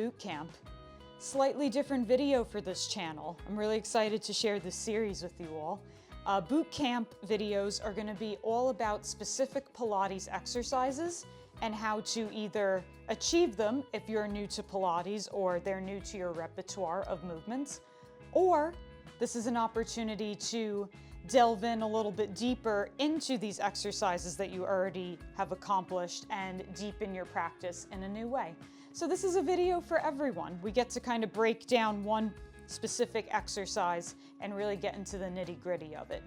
boot camp. Slightly different video for this channel. I'm really excited to share this series with you all. Boot camp videos are going to be all about specific Pilates exercises and how to either achieve them if you're new to Pilates or they're new to your repertoire of movements, or this is an opportunity to delve in a little bit deeper into these exercises that you already have accomplished and deepen your practice in a new way. So this is a video for everyone. We get to kind of break down one specific exercise and really get into the nitty-gritty of it.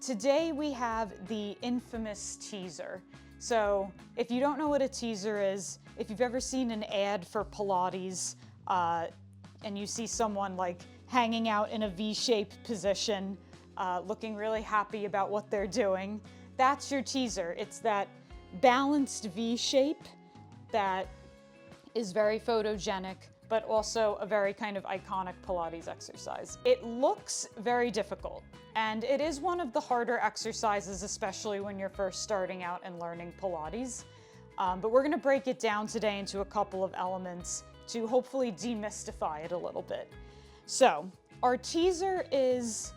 Today we have the infamous teaser. So if you don't know what a teaser is, if you've ever seen an ad for Pilates and you see someone like hanging out in a V-shaped position, looking really happy about what they're doing, that's your teaser. It's that balanced V shape that is very photogenic, but also a very kind of iconic Pilates exercise. It looks very difficult, and it is one of the harder exercises, especially when you're first starting out and learning Pilates. But we're gonna break it down today into a couple of elements to hopefully demystify it a little bit. So, our teaser is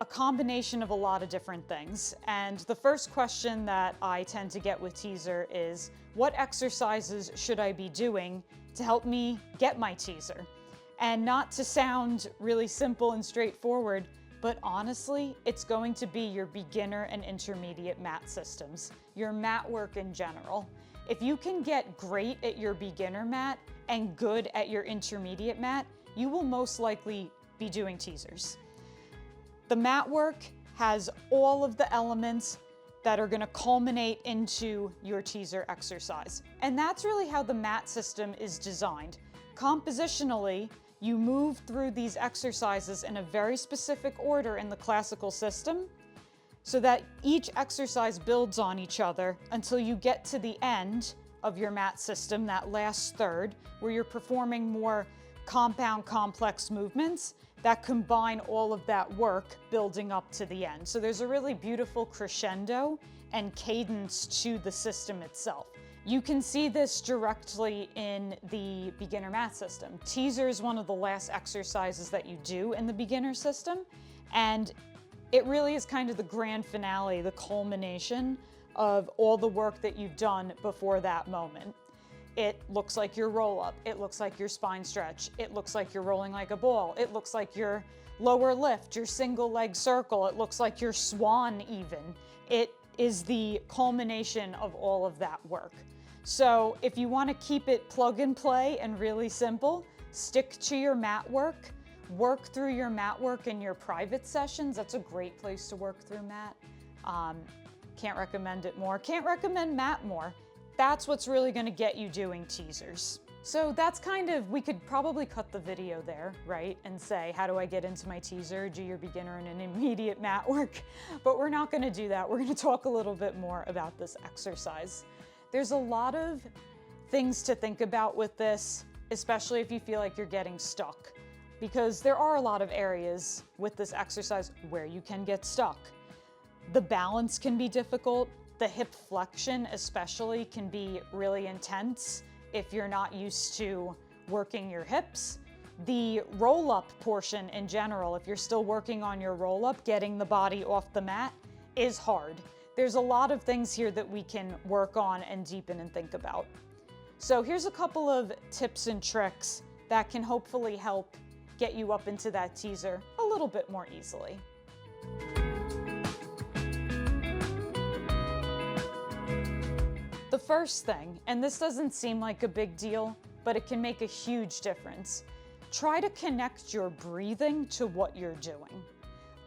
a combination of a lot of different things. And the first question that I tend to get with teaser is, what exercises should I be doing to help me get my teaser? And not to sound really simple and straightforward, but honestly, it's going to be your beginner and intermediate mat systems, your mat work in general. If you can get great at your beginner mat and good at your intermediate mat, you will most likely be doing teasers. The mat work has all of the elements that are going to culminate into your teaser exercise. And that's really how the mat system is designed. Compositionally, you move through these exercises in a very specific order in the classical system so that each exercise builds on each other until you get to the end of your mat system, that last third, where you're performing more compound complex movements that combine all of that work building up to the end. So there's a really beautiful crescendo and cadence to the system itself. You can see this directly in the beginner mat system. Teaser is one of the last exercises that you do in the beginner system, and it really is kind of the grand finale, the culmination of all the work that you've done before that moment. It looks like your roll up. It looks like your spine stretch. It looks like you're rolling like a ball. It looks like your lower lift, your single leg circle. It looks like your swan even. It is the culmination of all of that work. So if you want to keep it plug and play and really simple, stick to your mat work. Work through your mat work in your private sessions. That's a great place to work through mat. Can't recommend it more. Can't recommend mat more. That's what's really going to get you doing teasers. So that's kind of, we could probably cut the video there, right? And say, how do I get into my teaser? Do your beginner and intermediate mat work. But we're not going to do that. We're going to talk a little bit more about this exercise. There's a lot of things to think about with this, especially if you feel like you're getting stuck, because there are a lot of areas with this exercise where you can get stuck. The balance can be difficult. The hip flexion especially can be really intense if you're not used to working your hips. The roll-up portion in general, if you're still working on your roll-up, getting the body off the mat is hard. There's a lot of things here that we can work on and deepen and think about. So here's a couple of tips and tricks that can hopefully help get you up into that teaser a little bit more easily. The first thing, and this doesn't seem like a big deal, but it can make a huge difference. Try to connect your breathing to what you're doing.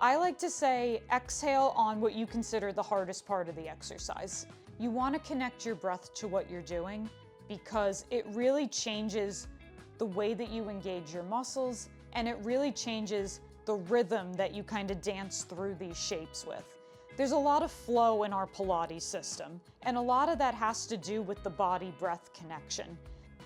I like to say exhale on what you consider the hardest part of the exercise. You want to connect your breath to what you're doing because it really changes the way that you engage your muscles, and it really changes the rhythm that you kind of dance through these shapes with. There's a lot of flow in our Pilates system, and a lot of that has to do with the body-breath connection.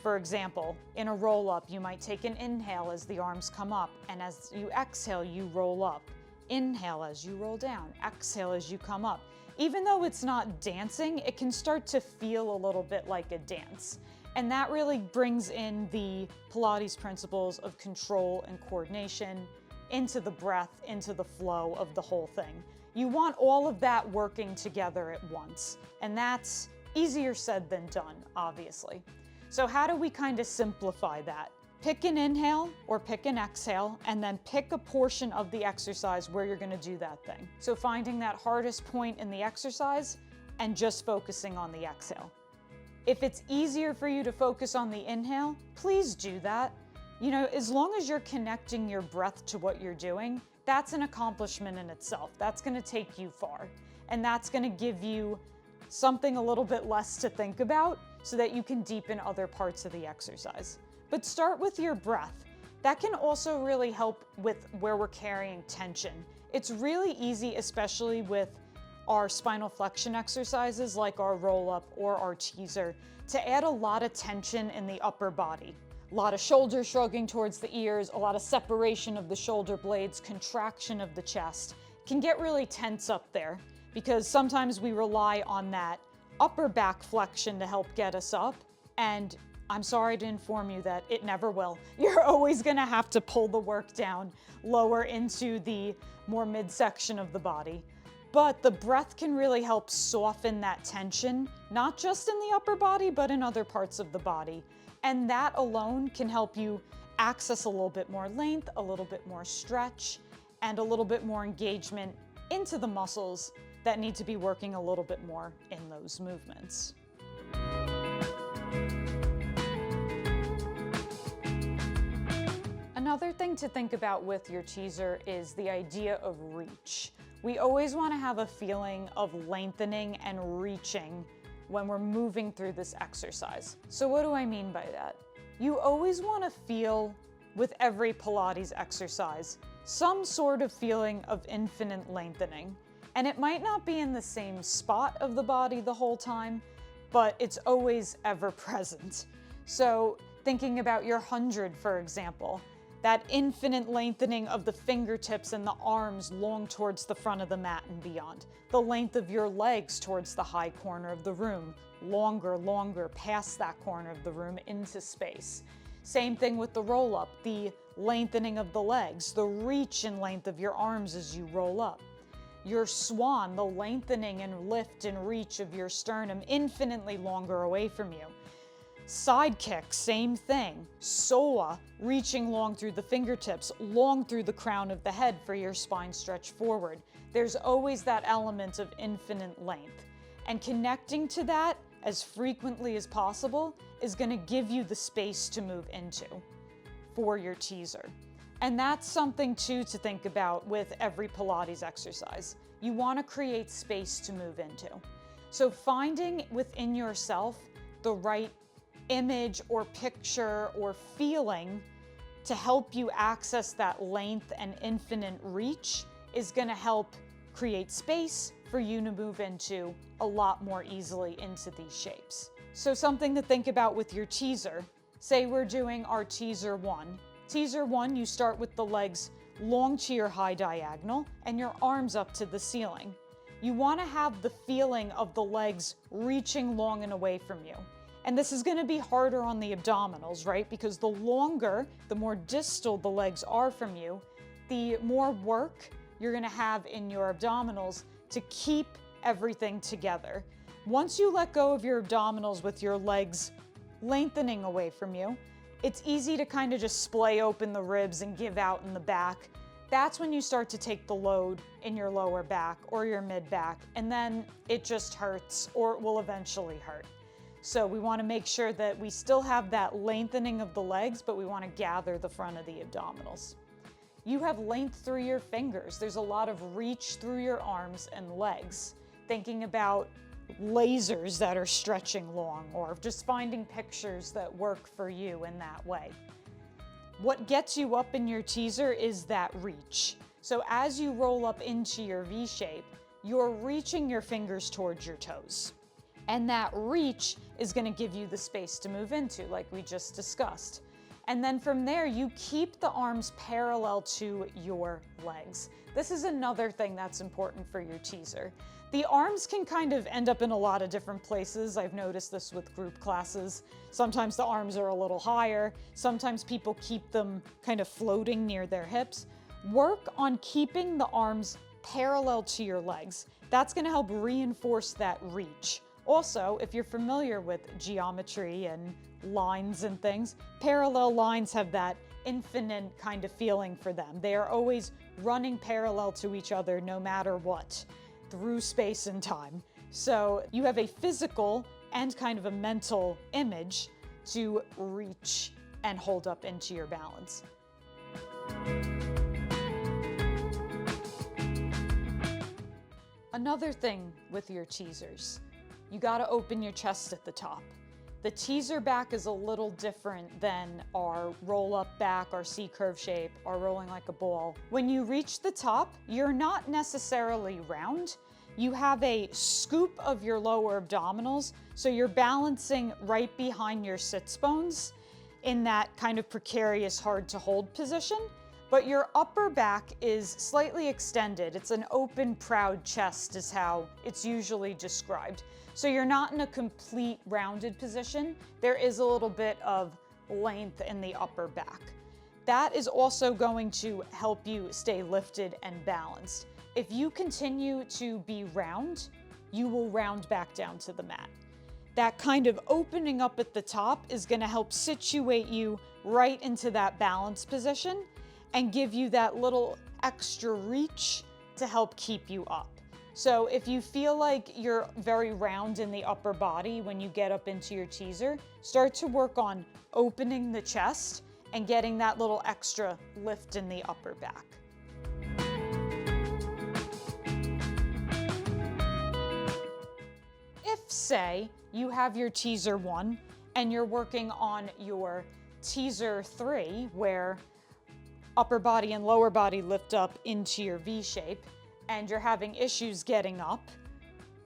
For example, in a roll-up, you might take an inhale as the arms come up, and as you exhale, you roll up. Inhale as you roll down, exhale as you come up. Even though it's not dancing, it can start to feel a little bit like a dance. And that really brings in the Pilates principles of control and coordination into the breath, into the flow of the whole thing. You want all of that working together at once, and that's easier said than done, obviously. So how do we kind of simplify that? Pick an inhale or pick an exhale, and then pick a portion of the exercise where you're gonna do that thing. So finding that hardest point in the exercise and just focusing on the exhale. If it's easier for you to focus on the inhale, please do that. You know, as long as you're connecting your breath to what you're doing, that's an accomplishment in itself. That's gonna take you far. And that's gonna give you something a little bit less to think about so that you can deepen other parts of the exercise. But start with your breath. That can also really help with where we're carrying tension. It's really easy, especially with our spinal flexion exercises like our roll-up or our teaser, to add a lot of tension in the upper body. A lot of shoulder shrugging towards the ears, a lot of separation of the shoulder blades, contraction of the chest. Can get really tense up there because sometimes we rely on that upper back flexion to help get us up, and I'm sorry to inform you that it never will. You're always gonna have to pull the work down lower into the more midsection of the body. But the breath can really help soften that tension, not just in the upper body, but in other parts of the body. And that alone can help you access a little bit more length, a little bit more stretch, and a little bit more engagement into the muscles that need to be working a little bit more in those movements. Another thing to think about with your teaser is the idea of reach. We always want to have a feeling of lengthening and reaching when we're moving through this exercise. So what do I mean by that? You always want to feel, with every Pilates exercise, some sort of feeling of infinite lengthening. And it might not be in the same spot of the body the whole time, but it's always ever present. So thinking about your 100, for example, that infinite lengthening of the fingertips and the arms long towards the front of the mat and beyond. The length of your legs towards the high corner of the room, longer, past that corner of the room into space. Same thing with the roll-up, the lengthening of the legs, the reach and length of your arms as you roll up. Your swan, the lengthening and lift and reach of your sternum, infinitely longer away from you. Side kick, same thing. Soa, reaching long through the fingertips, long through the crown of the head for your spine stretch forward. There's always that element of infinite length. And connecting to that as frequently as possible is going to give you the space to move into for your teaser. And that's something too to think about with every Pilates exercise. You want to create space to move into. So finding within yourself the right image or picture or feeling to help you access that length and infinite reach is going to help create space for you to move into a lot more easily into these shapes. So something to think about with your teaser. Say we're doing our teaser 1. Teaser 1, you start with the legs long to your high diagonal and your arms up to the ceiling. You want to have the feeling of the legs reaching long and away from you. And this is going to be harder on the abdominals, right? Because the longer, the more distal the legs are from you, the more work you're going to have in your abdominals to keep everything together. Once you let go of your abdominals with your legs lengthening away from you, it's easy to kind of just splay open the ribs and give out in the back. That's when you start to take the load in your lower back or your mid back, and then it just hurts or it will eventually hurt. So we want to make sure that we still have that lengthening of the legs, but we want to gather the front of the abdominals. You have length through your fingers. There's a lot of reach through your arms and legs. Thinking about lasers that are stretching long, or just finding pictures that work for you in that way. What gets you up in your teaser is that reach. So as you roll up into your V shape, you're reaching your fingers towards your toes. And that reach is going to give you the space to move into, like we just discussed. And then from there, you keep the arms parallel to your legs. This is another thing that's important for your teaser. The arms can kind of end up in a lot of different places. I've noticed this with group classes. Sometimes the arms are a little higher. Sometimes people keep them kind of floating near their hips. Work on keeping the arms parallel to your legs. That's going to help reinforce that reach. Also, if you're familiar with geometry and lines and things, parallel lines have that infinite kind of feeling for them. They are always running parallel to each other no matter what, through space and time. So you have a physical and kind of a mental image to reach and hold up into your balance. Another thing with your teasers, you gotta open your chest at the top. The teaser back is a little different than our roll-up back, our C-curve shape, our rolling like a ball. When you reach the top, you're not necessarily round. You have a scoop of your lower abdominals, so you're balancing right behind your sits bones in that kind of precarious, hard to hold position. But your upper back is slightly extended. It's an open, proud chest is how it's usually described. So you're not in a complete rounded position. There is a little bit of length in the upper back. That is also going to help you stay lifted and balanced. If you continue to be round, you will round back down to the mat. That kind of opening up at the top is going to help situate you right into that balance position and give you that little extra reach to help keep you up. So if you feel like you're very round in the upper body when you get up into your teaser, start to work on opening the chest and getting that little extra lift in the upper back. If, say, you have your teaser 1 and you're working on your teaser 3, where upper body and lower body lift up into your V shape, and you're having issues getting up,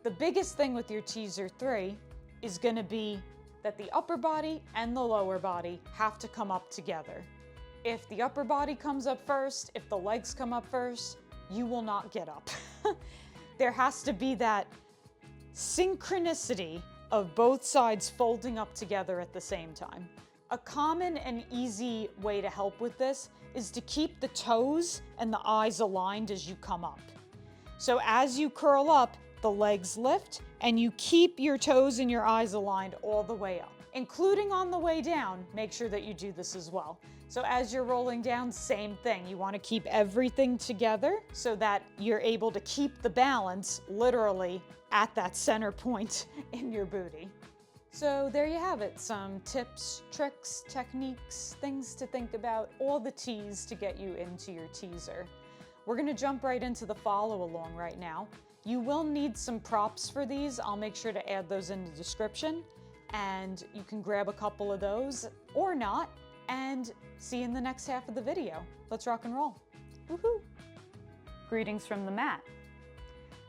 the biggest thing with your teaser 3 is going to be that the upper body and the lower body have to come up together. If the upper body comes up first, if the legs come up first, you will not get up. There has to be that synchronicity of both sides folding up together at the same time. A common and easy way to help with this is to keep the toes and the eyes aligned as you come up. So as you curl up, the legs lift, and you keep your toes and your eyes aligned all the way up. Including on the way down, make sure that you do this as well. So as you're rolling down, same thing. You want to keep everything together so that you're able to keep the balance literally at that center point in your booty. So there you have it, some tips, tricks, techniques, things to think about, all the T's to get you into your teaser. We're gonna jump right into the follow along right now. You will need some props for these. I'll make sure to add those in the description, and you can grab a couple of those or not, and see you in the next half of the video. Let's rock and roll. Woohoo! Greetings from the mat.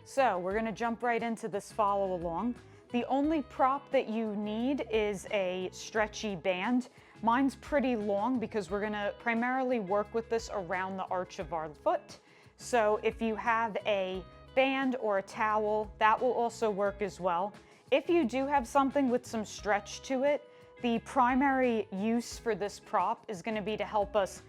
So we're gonna jump right into this follow along. The only prop that you need is a stretchy band. Mine's pretty long because we're gonna primarily work with this around the arch of our foot. So if you have a band or a towel, that will also work as well. If you do have something with some stretch to it, the primary use for this prop is gonna be to help us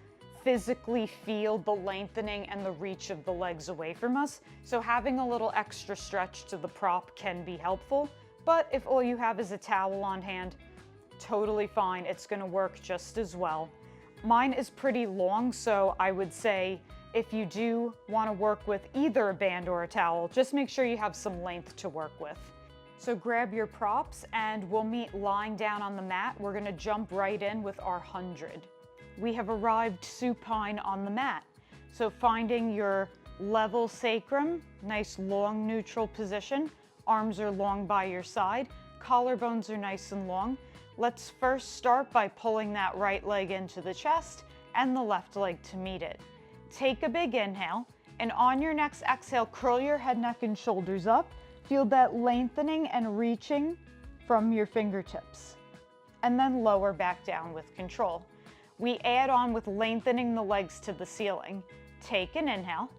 physically feel the lengthening and the reach of the legs away from us. So having a little extra stretch to the prop can be helpful. But if all you have is a towel on hand, totally fine. It's gonna work just as well. Mine is pretty long, so I would say if you do wanna work with either a band or a towel, just make sure you have some length to work with. So grab your props and we'll meet lying down on the mat. We're gonna jump right in with our 100. We have arrived supine on the mat. So finding your level sacrum, nice long neutral position. Arms are long by your side, collarbones are nice and long. Let's first start by pulling that right leg into the chest and the left leg to meet it. Take a big inhale, and on your next exhale, curl your head, neck, and shoulders up. Feel that lengthening and reaching from your fingertips. And then lower back down with control. we add on with lengthening the legs to the ceiling. Take an inhale.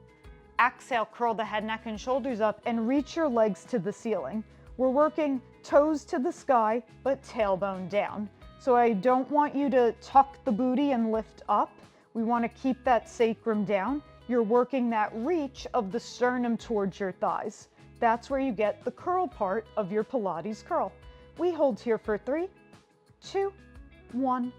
Exhale, curl the head, neck, and shoulders up and reach your legs to the ceiling. We're working toes to the sky, but tailbone down. So I don't want you to tuck the booty and lift up. We want to keep that sacrum down. You're working that reach of the sternum towards your thighs. That's where you get the curl part of your Pilates curl. We hold here for 3, 2, 1.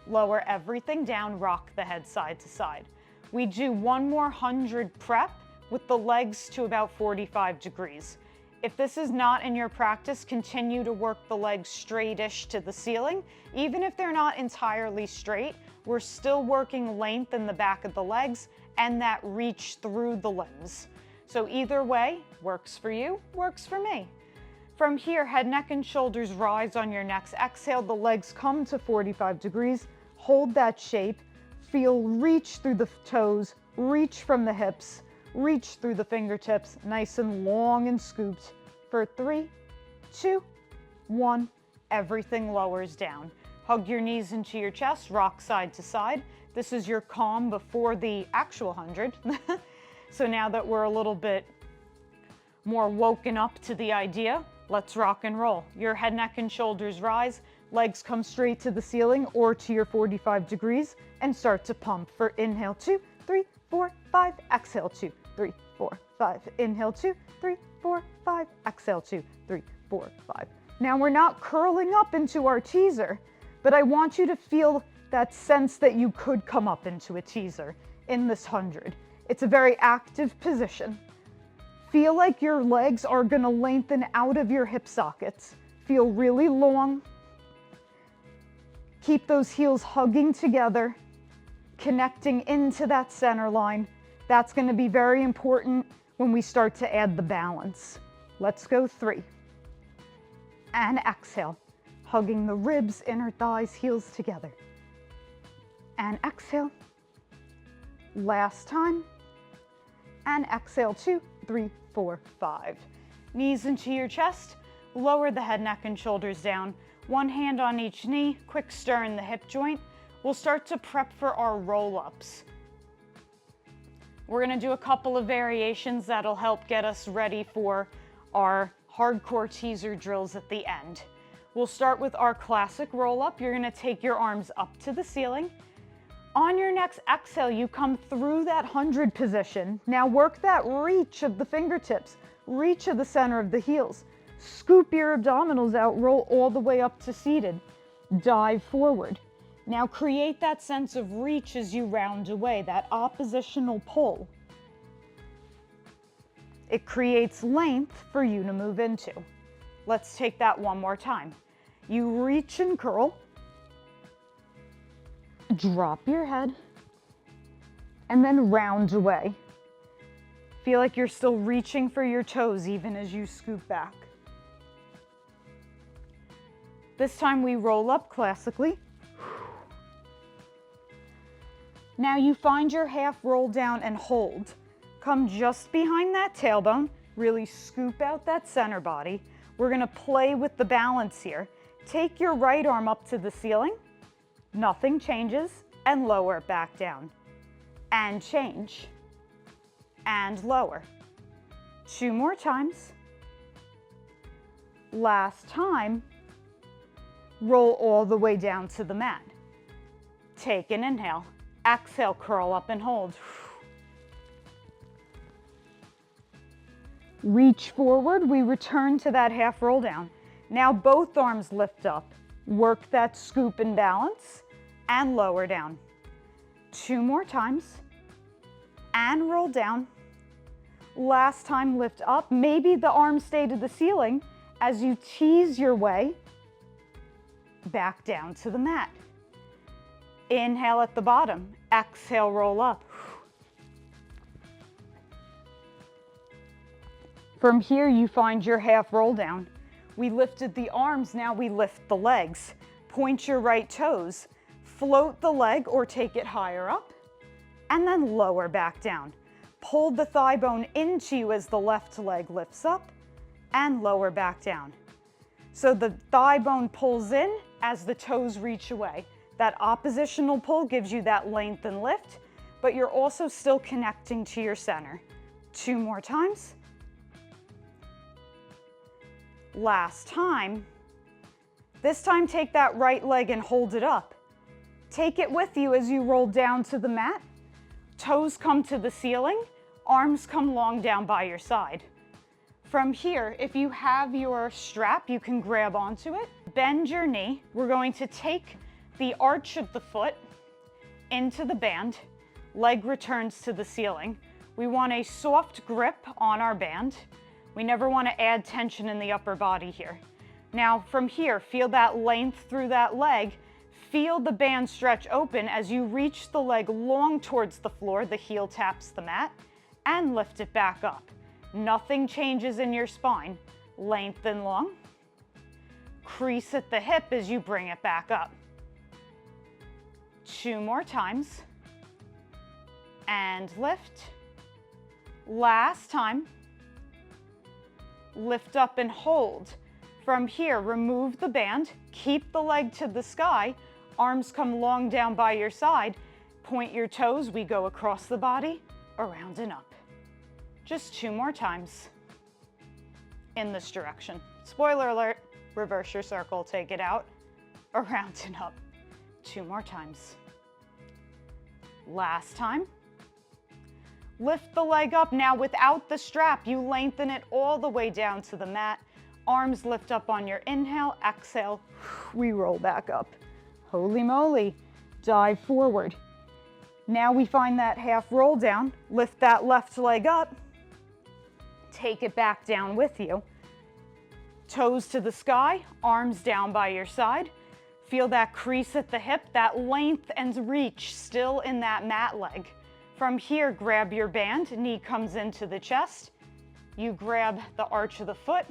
Lower everything down, rock the head side to side. We do one more 100 prep with the legs to about 45 degrees. If this is not in your practice, continue to work the legs straightish to the ceiling. Even if they're not entirely straight, we're still working length in the back of the legs and that reach through the limbs. So either way, works for you, works for me. From here, head, neck, and shoulders rise on your necks. Exhale, the legs come to 45 degrees. Hold that shape. Feel reach through the toes, reach from the hips, reach through the fingertips, nice and long and scooped. For 3, 2, 1, everything lowers down. Hug your knees into your chest, rock side to side. This is your calm before the actual 100. So now that we're a little bit more woken up to the idea, let's rock and roll. Your head, neck, and shoulders rise, legs come straight to the ceiling or to your 45 degrees and start to pump for inhale 2, 3, 4, 5, exhale 2, 3, 4, 5, inhale 2, 3, 4, 5, exhale 2, 3, 4, 5. Now we're not curling up into our teaser, but I want you to feel that sense that you could come up into a teaser in this 100. It's a very active position. Feel like your legs are gonna lengthen out of your hip sockets. Feel really long. Keep those heels hugging together, connecting into that center line. That's gonna be very important when we start to add the balance. Let's go 3. And exhale, hugging the ribs, inner thighs, heels together. And exhale. Last time. And exhale 2, 3, 4, 5. Knees into your chest, lower the head, neck, and shoulders down. One hand on each knee, quick stir in the hip joint. We'll start to prep for our roll-ups. We're gonna do a couple of variations that'll help get us ready for our hardcore teaser drills at the end. We'll start with our classic roll-up. You're gonna take your arms up to the ceiling. On your next exhale, you come through that 100 position. Now work that reach of the fingertips, reach of the center of the heels. Scoop your abdominals out, roll all the way up to seated. Dive forward. Now create that sense of reach as you round away, that oppositional pull. It creates length for you to move into. Let's take that one more time. You reach and curl. Drop your head and then round away. Feel like you're still reaching for your toes even as you scoop back. This time we roll up classically. Now you find your half roll down and hold. Come just behind that tailbone, really scoop out that center body. We're gonna play with the balance here. Take your right arm up to the ceiling, nothing changes, and lower it back down. And change, and lower. 2 more times. Last time, roll all the way down to the mat. Take an inhale. Exhale, curl up and hold. Reach forward, we return to that half roll down. Now both arms lift up. Work that scoop and balance and lower down. 2 more times and roll down. Last time, lift up. Maybe the arms stay to the ceiling as you tease your way back down to the mat. Inhale at the bottom, exhale, roll up. From here, you find your half roll down. We lifted the arms, now we lift the legs. Point your right toes, float the leg or take it higher up, and then lower back down. Pull the thigh bone into you as the left leg lifts up, and lower back down. So the thigh bone pulls in as the toes reach away. That oppositional pull gives you that length and lift, but you're also still connecting to your center. 2 more times. Last time. This time, take that right leg and hold it up. Take it with you as you roll down to the mat. Toes come to the ceiling, arms come long down by your side. From here, if you have your strap, you can grab onto it. Bend your knee. We're going to take the arch of the foot into the band. Leg returns to the ceiling. We want a soft grip on our band. We never want to add tension in the upper body here. Now from here, feel that length through that leg. Feel the band stretch open as you reach the leg long towards the floor, the heel taps the mat, and lift it back up. Nothing changes in your spine. Lengthen long. Crease at the hip as you bring it back up. 2 more times. And lift. Last time. Lift up and hold. From here, remove the band, keep the leg to the sky, arms come long down by your side, point your toes, we go across the body, around and up. Just 2 more times in this direction. Spoiler alert, reverse your circle, take it out, around and up. 2 more times. Last time. Lift the leg up. Now without the strap, you lengthen it all the way down to the mat. Arms lift up on your inhale, exhale, we roll back up. Holy moly, dive forward. Now we find that half roll down, lift that left leg up, take it back down with you. Toes to the sky, arms down by your side. Feel that crease at the hip, that length and reach still in that mat leg. From here, grab your band, knee comes into the chest. You grab the arch of the foot,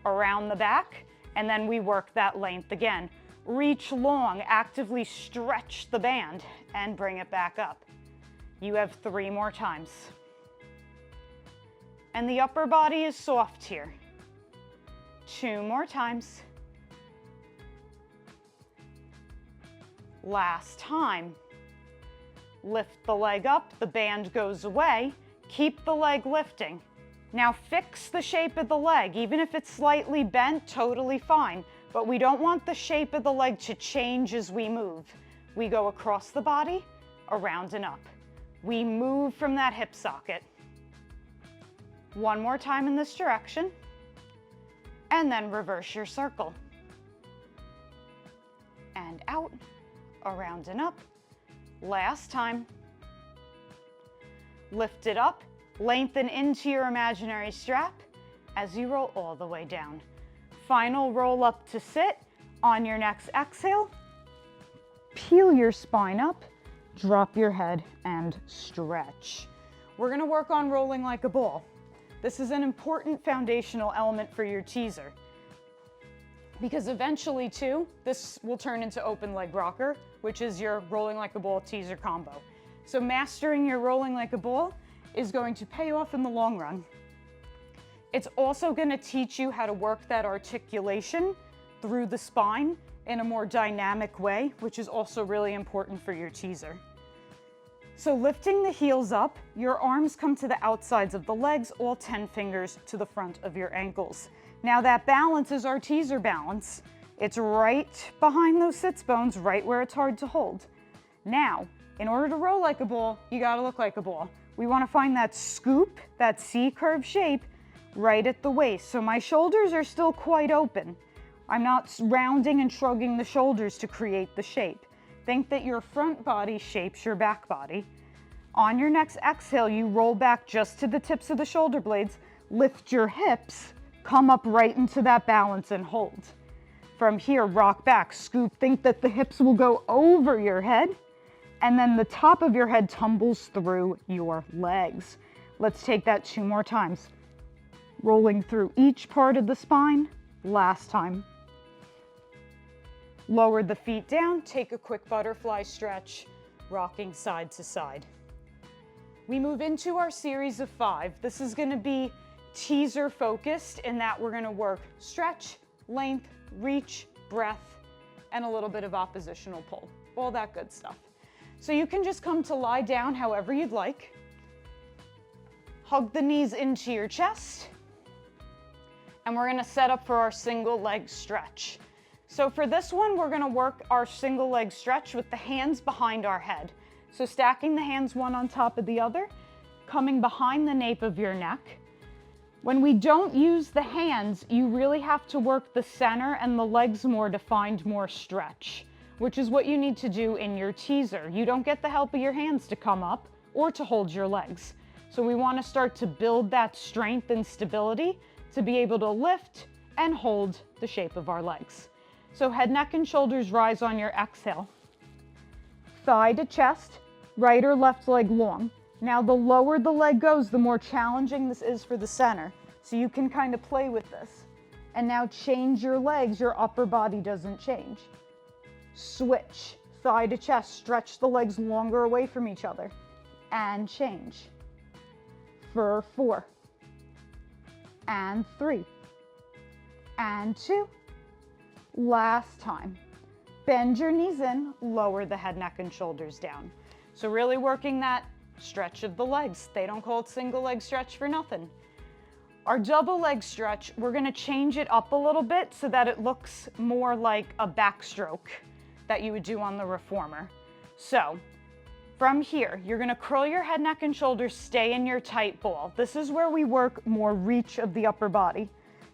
around the back, and then we work that length again. Reach long, actively stretch the band, and bring it back up. You have 3 more times. And the upper body is soft here. 2 more times. Last time. Lift the leg up, the band goes away, keep the leg lifting. Now fix the shape of the leg. Even if it's slightly bent, totally fine. But we don't want the shape of the leg to change as we move. We go across the body, around and up. We move from that hip socket. 1 more time in this direction. And then reverse your circle. And out, around and up. Last time. Lift it up. Lengthen into your imaginary strap as you roll all the way down. Final roll up to sit. On your next exhale, peel your spine up, drop your head, and stretch. We're going to work on rolling like a ball. This is an important foundational element for your teaser, because eventually too, this will turn into open leg rocker, which is your rolling like a ball teaser combo. So mastering your rolling like a ball is going to pay off in the long run. It's also going to teach you how to work that articulation through the spine in a more dynamic way, which is also really important for your teaser. So lifting the heels up, your arms come to the outsides of the legs, all 10 fingers to the front of your ankles. Now that balance is our teaser balance. It's right behind those sits bones, right where it's hard to hold. Now, in order to roll like a ball, you gotta look like a ball. We wanna find that scoop, that C-curve shape, right at the waist. So my shoulders are still quite open. I'm not rounding and shrugging the shoulders to create the shape. Think that your front body shapes your back body. On your next exhale, you roll back just to the tips of the shoulder blades, lift your hips, come up right into that balance and hold. From here, rock back, scoop. Think that the hips will go over your head, and then the top of your head tumbles through your legs. Let's take that 2 more times. Rolling through each part of the spine. Last time. Lower the feet down, take a quick butterfly stretch, rocking side to side. We move into our series of 5. This is going to be teaser focused in that we're going to work stretch, length, reach, breath, and a little bit of oppositional pull. all that good stuff. So you can just come to lie down however you'd like. Hug the knees into your chest. And we're gonna set up for our single leg stretch. So for this one, we're gonna work our single leg stretch with the hands behind our head. So stacking the hands one on top of the other, coming behind the nape of your neck. When we don't use the hands, you really have to work the center and the legs more to find more stretch, which is what you need to do in your teaser. You don't get the help of your hands to come up or to hold your legs. So we want to start to build that strength and stability to be able to lift and hold the shape of our legs. So head, neck, and shoulders rise on your exhale. Thigh to chest, right or left leg long. Now the lower the leg goes, the more challenging this is for the center. So you can kind of play with this. And now change your legs, your upper body doesn't change. Switch, thigh to chest, stretch the legs longer away from each other. And change. For 4. And 3. And 2. Last time. Bend your knees in, lower the head, neck, and shoulders down. So really working that stretch of the legs. They don't call it single leg stretch for nothing. Our double leg stretch, we're gonna change it up a little bit so that it looks more like a backstroke that you would do on the reformer. So from here, you're gonna curl your head, neck, and shoulders, stay in your tight ball. This is where we work more reach of the upper body.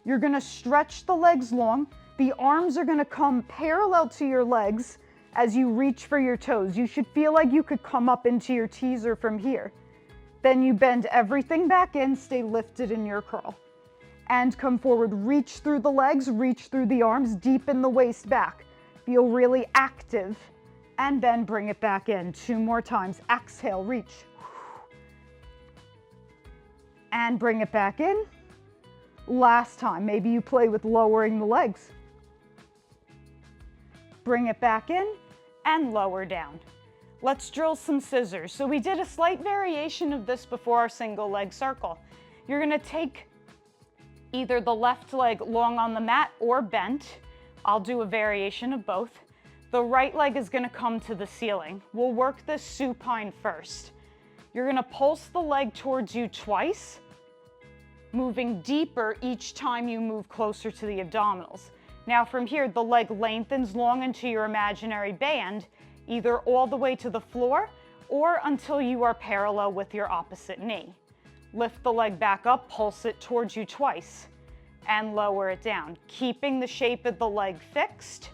You're gonna stretch the legs long. The arms are gonna come parallel to your legs as you reach for your toes. You should feel like you could come up into your teaser from here. Then you bend everything back in, stay lifted in your curl. And come forward, reach through the legs, reach through the arms, deepen the waist back. Feel really active. And then bring it back in 2 more times. Exhale, reach. And bring it back in. Last time, maybe you play with lowering the legs. Bring it back in and lower down. Let's drill some scissors. So we did a slight variation of this before our single leg circle. You're gonna take either the left leg long on the mat or bent. I'll do a variation of both. The right leg is gonna come to the ceiling. We'll work this supine first. You're gonna pulse the leg towards you twice, moving deeper each time you move closer to the abdominals. Now from here, the leg lengthens long into your imaginary band, either all the way to the floor or until you are parallel with your opposite knee. Lift the leg back up, pulse it towards you twice, and lower it down, keeping the shape of the leg fixed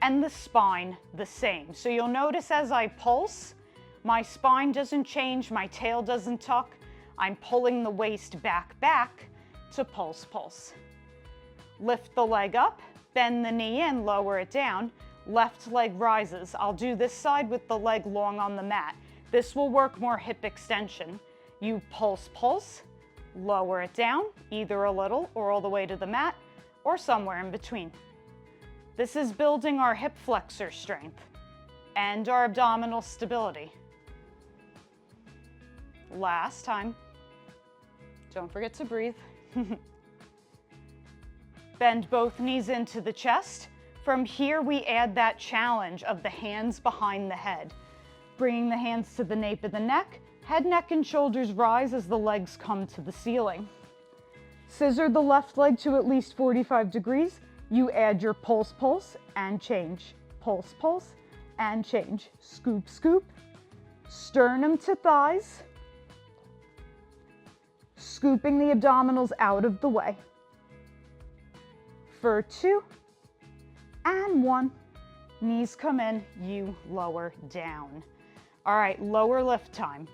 and the spine the same. So you'll notice as I pulse, my spine doesn't change, my tail doesn't tuck. I'm pulling the waist back to pulse, pulse. Lift the leg up, bend the knee in, lower it down. Left leg rises. I'll do this side with the leg long on the mat. This will work more hip extension. You pulse, pulse, lower it down, either a little or all the way to the mat or somewhere in between. This is building our hip flexor strength and our abdominal stability. Last time. Don't forget to breathe. Bend both knees into the chest. From here, we add that challenge of the hands behind the head. Bringing the hands to the nape of the neck, head, neck, and shoulders rise as the legs come to the ceiling. Scissor the left leg to at least 45 degrees. You add your pulse, pulse, and change. Pulse, pulse, and change. Scoop, scoop. Sternum to thighs. Scooping the abdominals out of the way. For 2 and 1. Knees come in, you lower down. All right, lower lift time.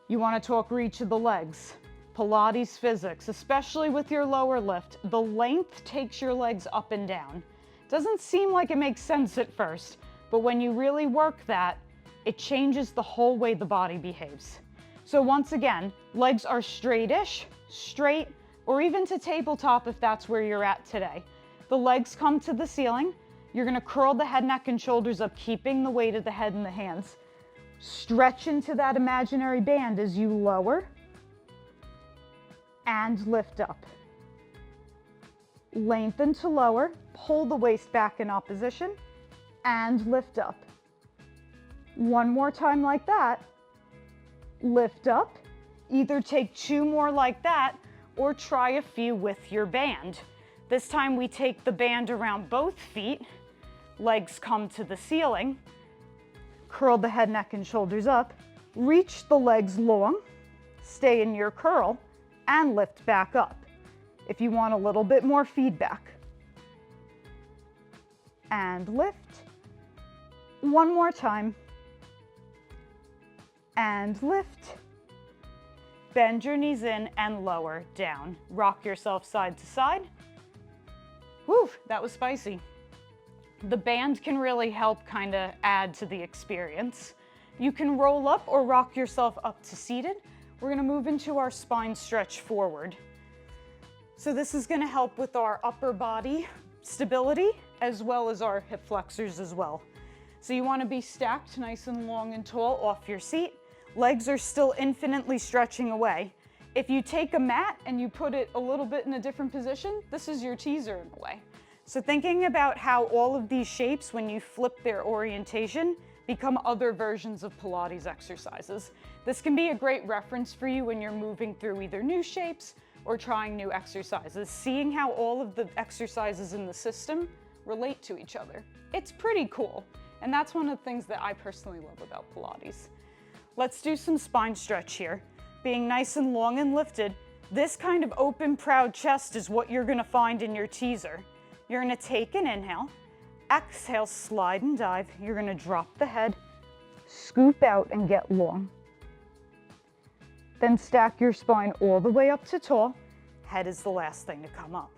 You want to talk reach of the legs. Pilates physics, especially with your lower lift, the length takes your legs up and down. Doesn't seem like it makes sense at first, but when you really work that, it changes the whole way the body behaves. So once again, legs are straightish, straight, or even to tabletop if that's where you're at today. The legs come to the ceiling. You're gonna curl the head, neck, and shoulders up, keeping the weight of the head and the hands. Stretch into that imaginary band as you lower and lift up. Lengthen to lower, pull the waist back in opposition, and lift up. One more time like that. Lift up. Either take 2 more like that or try a few with your band. This time we take the band around both feet, legs come to the ceiling, curl the head, neck, and shoulders up, reach the legs long, stay in your curl, and lift back up. If you want a little bit more feedback. And lift. One more time. And lift. Bend your knees in and lower down. Rock yourself side to side. Whew, that was spicy. The band can really help kind of add to the experience. You can roll up or rock yourself up to seated. We're going to move into our spine stretch forward. So this is going to help with our upper body stability as well as our hip flexors as well. So you want to be stacked nice and long and tall off your seat. Legs are still infinitely stretching away. If you take a mat and you put it a little bit in a different position, this is your teaser in a way. So thinking about how all of these shapes, when you flip their orientation, become other versions of Pilates exercises. This can be a great reference for you when you're moving through either new shapes or trying new exercises, seeing how all of the exercises in the system relate to each other. It's pretty cool, and that's one of the things that I personally love about Pilates. Let's do some spine stretch here. Being nice and long and lifted, this kind of open, proud chest is what you're gonna find in your teaser. You're gonna take an inhale, exhale, slide and dive. You're gonna drop the head, scoop out and get long. Then stack your spine all the way up to tall. Head is the last thing to come up.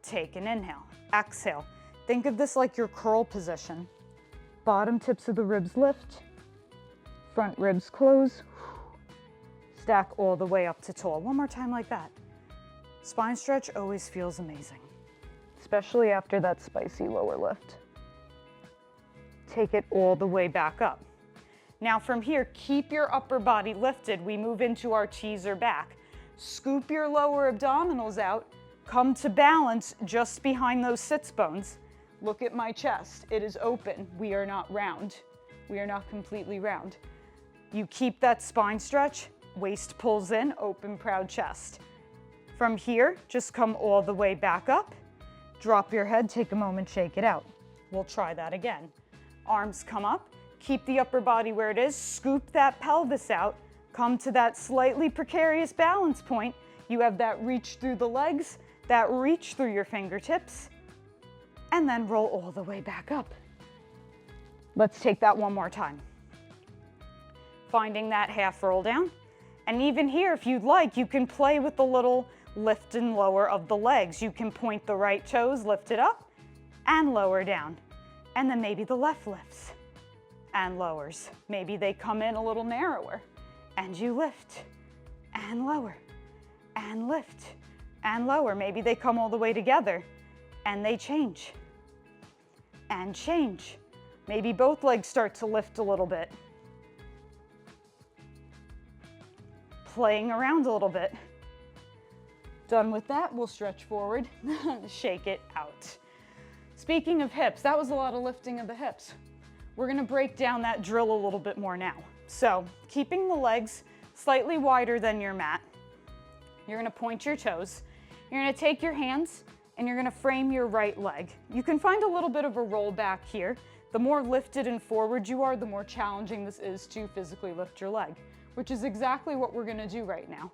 Take an inhale, exhale. Think of this like your curl position. Bottom tips of the ribs lift, front ribs close. Stack all the way up to tall. One more time like that. Spine stretch always feels amazing, especially after that spicy lower lift. Take it all the way back up. Now from here, keep your upper body lifted. We move into our teaser back. Scoop your lower abdominals out. Come to balance just behind those sits bones. Look at my chest. It is open. We are not round. We are not completely round. You keep that spine stretch. Waist pulls in, open, proud chest. From here, just come all the way back up. Drop your head, take a moment, shake it out. We'll try that again. Arms come up. Keep the upper body where it is, scoop that pelvis out, come to that slightly precarious balance point. You have that reach through the legs, that reach through your fingertips, and then roll all the way back up. Let's take that one more time. Finding that half roll down. And even here, if you'd like, you can play with the little lift and lower of the legs. You can point the right toes, lift it up, and lower down. And then maybe the left lifts and lowers. Maybe they come in a little narrower and you lift and lower and lift and lower. Maybe they come all the way together and they change and change. Maybe both legs start to lift a little bit. Playing around a little bit. Done with that, we'll stretch forward, shake it out. Speaking of hips, that was a lot of lifting of the hips. We're gonna break down that drill a little bit more now. So, keeping the legs slightly wider than your mat, you're gonna point your toes. You're gonna take your hands and you're gonna frame your right leg. You can find a little bit of a roll back here. The more lifted and forward you are, the more challenging this is to physically lift your leg, which is exactly what we're gonna do right now.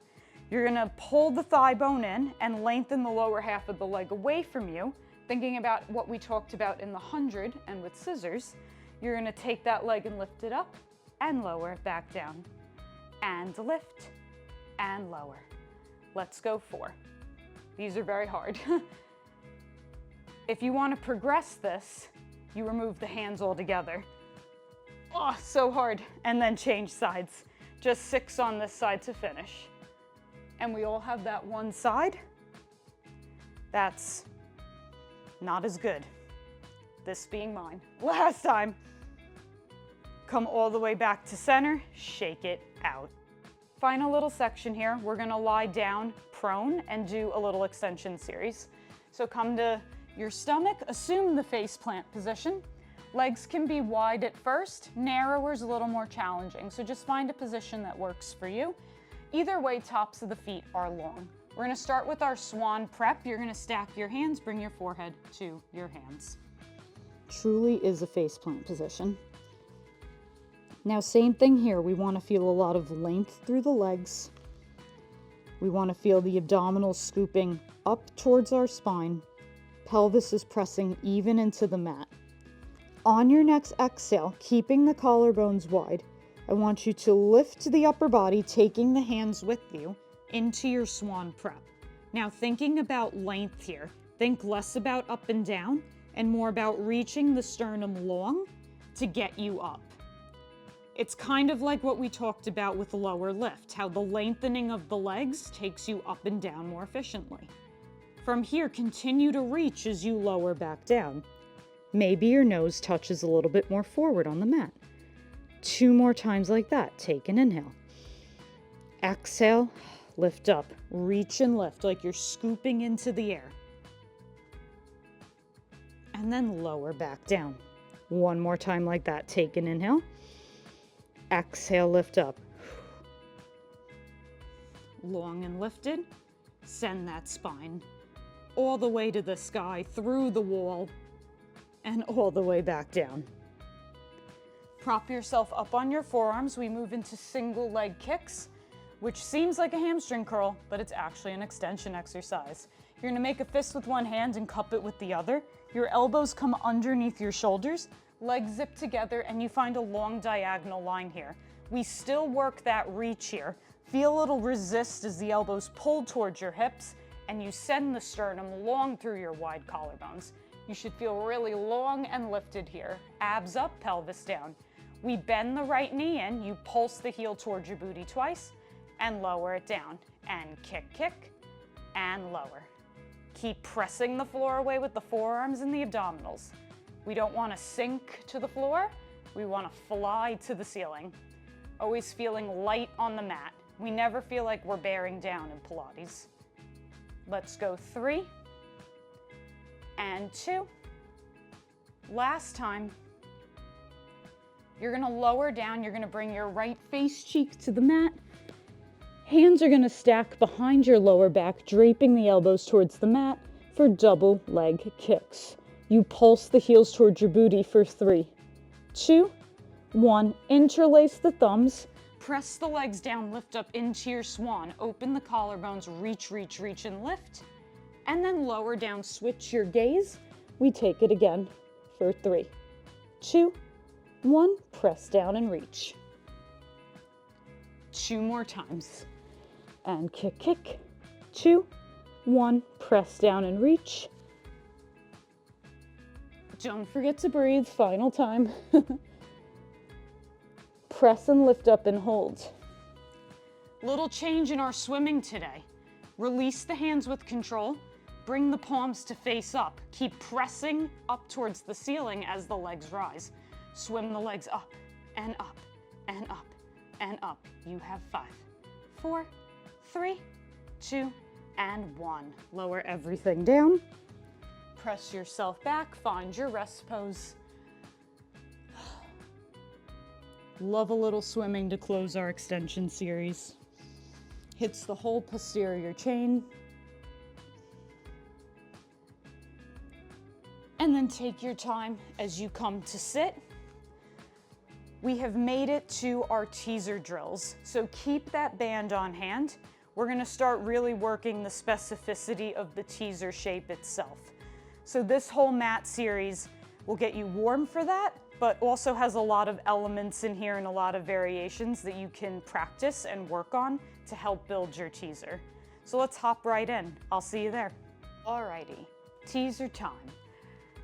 You're gonna pull the thigh bone in and lengthen the lower half of the leg away from you, thinking about what we talked about in the 100 and with scissors. You're gonna take that leg and lift it up and lower it back down. And lift and lower. Let's go 4. These are very hard. If you wanna progress this, you remove the hands altogether. Oh, so hard. And then change sides. Just 6 on this side to finish. And we all have that one side. That's not as good. This being mine. Last time. Come all the way back to center, shake it out. Final little section here. We're gonna lie down prone and do a little extension series. So come to your stomach, assume the face plant position. Legs can be wide at first, narrower is a little more challenging, so just find a position that works for you. Either way, tops of the feet are long. We're gonna start with our swan prep. You're gonna stack your hands, bring your forehead to your hands. Truly is a faceplant position. Now, same thing here. We wanna feel a lot of length through the legs. We wanna feel the abdominals scooping up towards our spine. Pelvis is pressing even into the mat. On your next exhale, keeping the collarbones wide, I want you to lift the upper body, taking the hands with you into your swan prep. Now, thinking about length here, think less about up and down and more about reaching the sternum long to get you up. It's kind of like what we talked about with the lower lift, how the lengthening of the legs takes you up and down more efficiently. From here, continue to reach as you lower back down. Maybe your nose touches a little bit more forward on the mat. 2 more times like that. Take an inhale. Exhale, lift up. Reach and lift like you're scooping into the air. And then lower back down. 1 more time like that. Take an inhale. Exhale, lift up. Long and lifted. Send that spine all the way to the sky, through the wall, and all the way back down. Prop yourself up on your forearms. We move into single leg kicks, which seems like a hamstring curl, but it's actually an extension exercise. You're gonna make a fist with one hand and cup it with the other. Your elbows come underneath your shoulders, legs zip together, and you find a long diagonal line here. We still work that reach here. Feel a little resist as the elbows pull towards your hips, and you send the sternum long through your wide collarbones. You should feel really long and lifted here. Abs up, pelvis down. We bend the right knee in, you pulse the heel towards your booty twice, and lower it down. And kick, kick, and lower. Keep pressing the floor away with the forearms and the abdominals. We don't want to sink to the floor, we want to fly to the ceiling. Always feeling light on the mat. We never feel like we're bearing down in Pilates. Let's go 3 and 2. Last time. You're gonna lower down, you're gonna bring your right face cheek to the mat. Hands are gonna stack behind your lower back, draping the elbows towards the mat for double leg kicks. You pulse the heels towards your booty for 3, 2, 1. Interlace the thumbs. Press the legs down, lift up into your swan. Open the collarbones, reach, reach, reach, and lift. And then lower down, switch your gaze. We take it again for 3, 2, 1. Press down and reach. 2 more times. And kick, kick. 2, 1. Press down and reach. Don't forget to breathe. Final time. Press and lift up and hold. Little change in our swimming today. Release the hands with control. Bring the palms to face up. Keep pressing up towards the ceiling as the legs rise. Swim the legs up and up and up and up. You have 5, 4, 3, 2, and 1. Lower everything down. Press yourself back. Find your rest pose. Love a little swimming to close our extension series. Hits the whole posterior chain. And then take your time as you come to sit. We have made it to our teaser drills, so keep that band on hand. We're gonna start really working the specificity of the teaser shape itself. So this whole mat series will get you warm for that, but also has a lot of elements in here and a lot of variations that you can practice and work on to help build your teaser. So let's hop right in. I'll see you there. Alrighty, teaser time.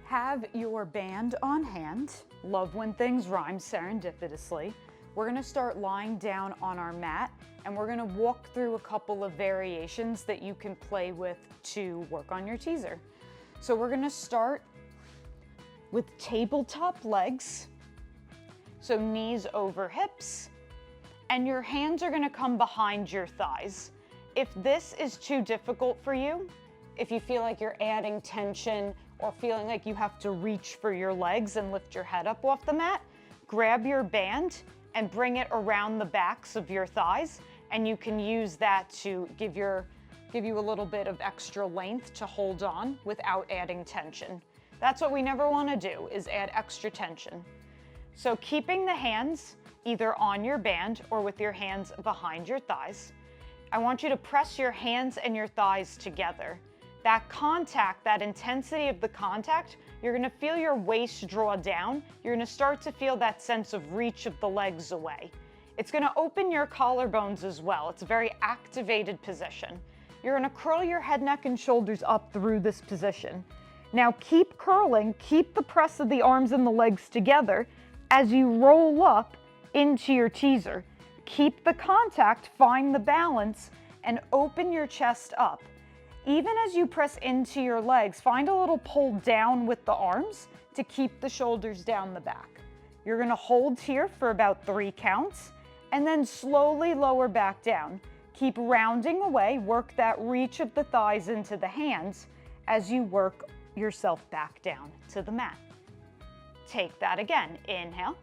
Have your band on hand. Love when things rhyme serendipitously. We're gonna start lying down on our mat and we're gonna walk through a couple of variations that you can play with to work on your teaser. So we're gonna start with tabletop legs. So knees over hips, and your hands are gonna come behind your thighs. If this is too difficult for you, if you feel like you're adding tension or feeling like you have to reach for your legs and lift your head up off the mat, grab your band and bring it around the backs of your thighs, and you can use that to give you a little bit of extra length to hold on without adding tension. That's what we never want to do, is add extra tension. So keeping the hands either on your band or with your hands behind your thighs, I want you to press your hands and your thighs together. That contact, that intensity of the contact, you're gonna feel your waist draw down. You're gonna start to feel that sense of reach of the legs away. It's gonna open your collarbones as well. It's a very activated position. You're gonna curl your head, neck, and shoulders up through this position. Now keep curling, keep the press of the arms and the legs together as you roll up into your teaser. Keep the contact, find the balance, and open your chest up. Even as you press into your legs, find a little pull down with the arms to keep the shoulders down the back. You're gonna hold here for about 3 counts, and then slowly lower back down. Keep rounding away, work that reach of the thighs into the hands as you work yourself back down to the mat. Take that again, inhale,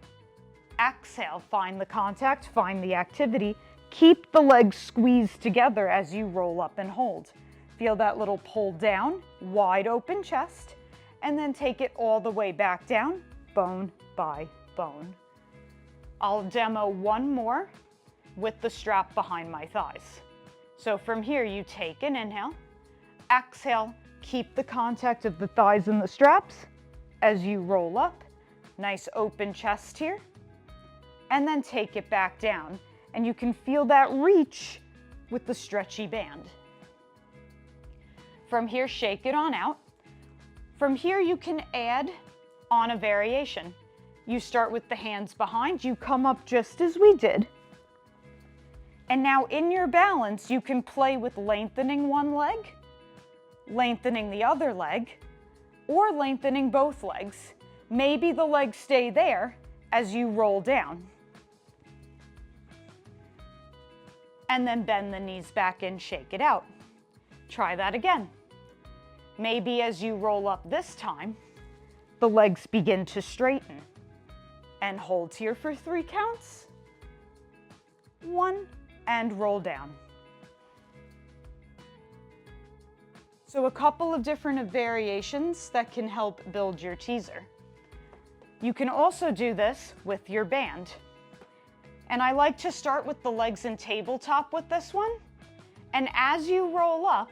exhale, find the contact, find the activity, keep the legs squeezed together as you roll up and hold. Feel that little pull down, wide open chest, and then take it all the way back down, bone by bone. I'll demo one more with the strap behind my thighs. So from here, you take an inhale, exhale, keep the contact of the thighs and the straps as you roll up. Nice open chest here. And then take it back down. And you can feel that reach with the stretchy band. From here, shake it on out. From here, you can add on a variation. You start with the hands behind, you come up just as we did. And now in your balance, you can play with lengthening one leg, lengthening the other leg, or lengthening both legs. Maybe the legs stay there as you roll down. And then bend the knees back and shake it out. Try that again. Maybe as you roll up this time, the legs begin to straighten. And hold here for 3 counts. 1, and roll down. So a couple of different variations that can help build your teaser. You can also do this with your band. And I like to start with the legs in tabletop with this one. And as you roll up,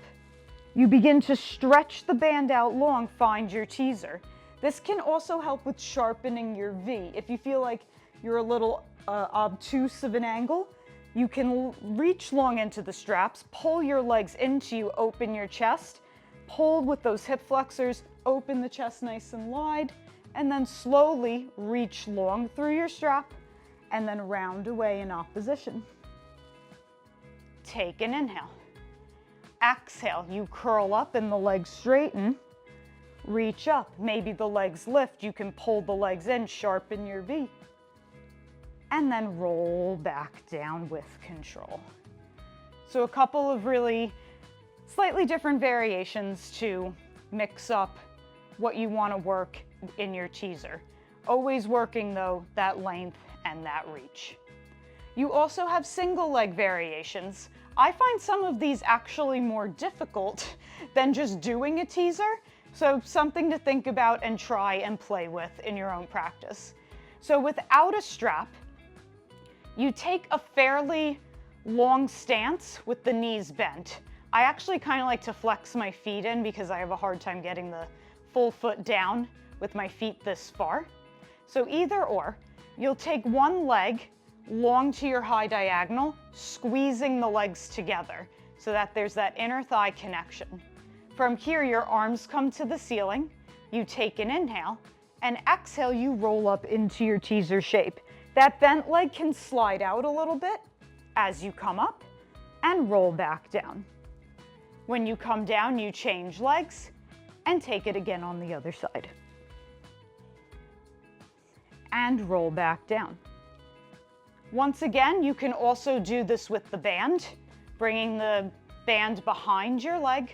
you begin to stretch the band out long, find your teaser. This can also help with sharpening your V. If you feel like you're a little obtuse of an angle, you can reach long into the straps, pull your legs into you, open your chest, pull with those hip flexors, open the chest nice and wide, and then slowly reach long through your strap, and then round away in opposition. Take an inhale. Exhale, you curl up and the legs straighten. Reach up, maybe the legs lift, you can pull the legs in, sharpen your V. And then roll back down with control. So a couple of really slightly different variations to mix up what you want to work in your teaser. Always working though that length and that reach. You also have single leg variations. I find some of these actually more difficult than just doing a teaser. So something to think about and try and play with in your own practice. So without a strap, you take a fairly long stance with the knees bent. I actually kind of like to flex my feet in because I have a hard time getting the full foot down with my feet this far. So either or, you'll take one leg long to your high diagonal, squeezing the legs together so that there's that inner thigh connection. From here, your arms come to the ceiling, you take an inhale, and exhale, you roll up into your teaser shape. That bent leg can slide out a little bit as you come up and roll back down. When you come down, you change legs and take it again on the other side. And roll back down. Once again, you can also do this with the band, bringing the band behind your leg,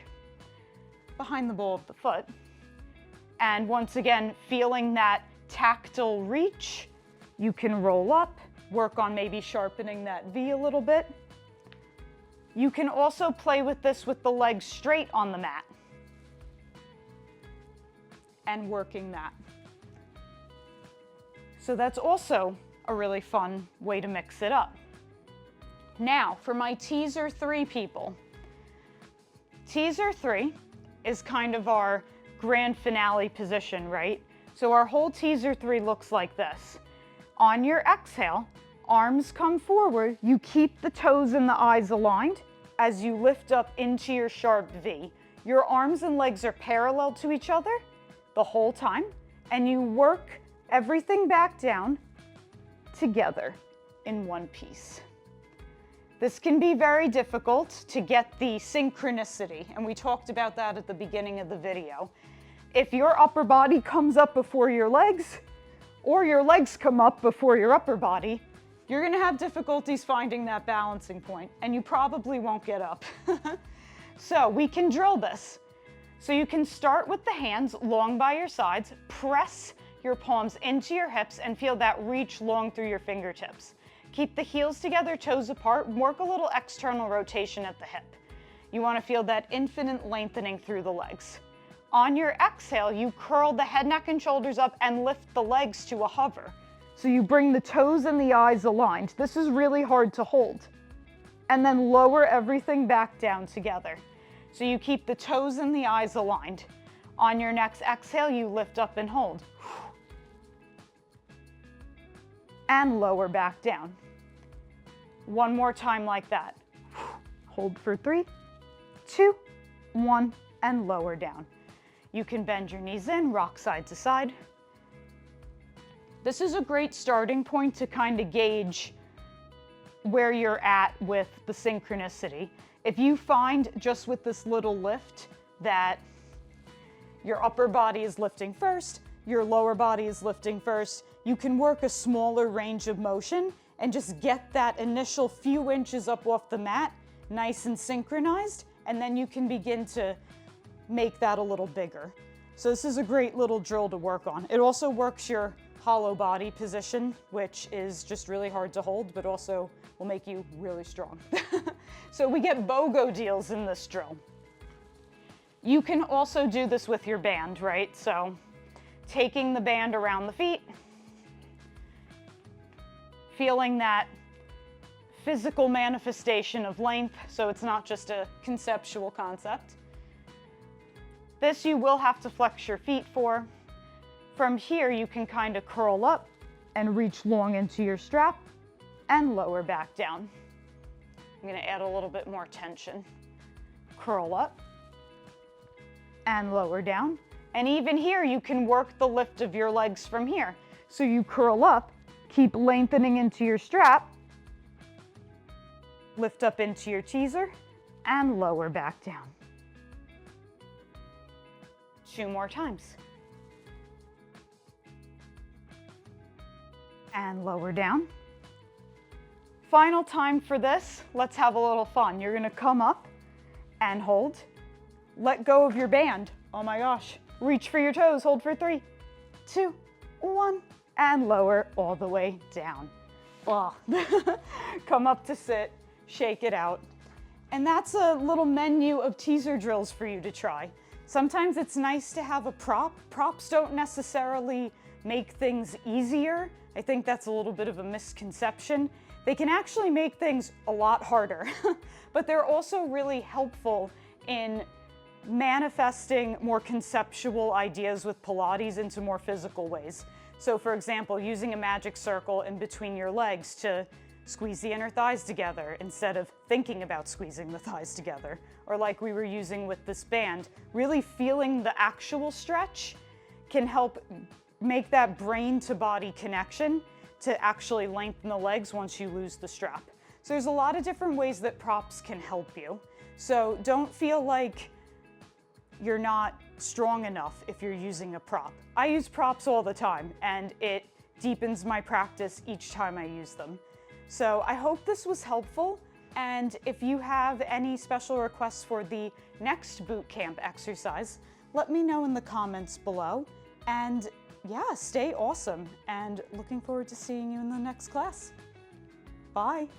behind the ball of the foot. And once again, feeling that tactile reach, you can roll up, work on maybe sharpening that V a little bit. You can also play with this with the legs straight on the mat and working that. So that's also a really fun way to mix it up. Now, for my teaser 3 people. Teaser 3 is kind of our grand finale position, right? So our whole teaser 3 looks like this. On your exhale, arms come forward, you keep the toes and the eyes aligned as you lift up into your sharp V. Your arms and legs are parallel to each other the whole time, and you work everything back down together in one piece. This can be very difficult to get the synchronicity, and we talked about that at the beginning of the video. If your upper body comes up before your legs, or your legs come up before your upper body, you're gonna have difficulties finding that balancing point, and you probably won't get up. So we can drill this. So you can start with the hands long by your sides, press your palms into your hips and feel that reach long through your fingertips. Keep the heels together, toes apart, work a little external rotation at the hip. You want to feel that infinite lengthening through the legs. On your exhale, you curl the head, neck, and shoulders up and lift the legs to a hover. So you bring the toes and the eyes aligned. This is really hard to hold. And then lower everything back down together. So you keep the toes and the eyes aligned. On your next exhale, you lift up and hold. And lower back down. One more time like that. Hold for 3, 2, 1, and lower down. You can bend your knees in, rock side to side. This is a great starting point to kind of gauge where you're at with the synchronicity. If you find just with this little lift that your upper body is lifting first, your lower body is lifting first, you can work a smaller range of motion and just get that initial few inches up off the mat nice and synchronized, and then you can begin to make that a little bigger. So this is a great little drill to work on. It also works your hollow body position, which is just really hard to hold, but also will make you really strong. So we get BOGO deals in this drill. You can also do this with your band, right? So taking the band around the feet, feeling that physical manifestation of length, so it's not just a conceptual concept. This you will have to flex your feet for. From here, you can kind of curl up and reach long into your strap and lower back down. I'm gonna add a little bit more tension. Curl up and lower down. And even here, you can work the lift of your legs from here. So you curl up, keep lengthening into your strap, lift up into your teaser, and lower back down. 2 more times. And lower down. Final time for this, let's have a little fun. You're gonna come up and hold. Let go of your band. Oh my gosh. Reach for your toes, hold for 3, 2, 1, and lower all the way down. Oh. Come up to sit, shake it out. And that's a little menu of teaser drills for you to try. Sometimes it's nice to have a prop. Props don't necessarily make things easier. I think that's a little bit of a misconception. They can actually make things a lot harder, but they're also really helpful in manifesting more conceptual ideas with Pilates into more physical ways. So for example, using a magic circle in between your legs to squeeze the inner thighs together instead of thinking about squeezing the thighs together. Or like we were using with this band, really feeling the actual stretch can help make that brain to body connection to actually lengthen the legs once you lose the strap. So there's a lot of different ways that props can help you. So don't feel like you're not strong enough if you're using a prop. I use props all the time and it deepens my practice each time I use them. So I hope this was helpful, and if you have any special requests for the next boot camp exercise, let me know in the comments below. And yeah, stay awesome, and looking forward to seeing you in the next class. Bye.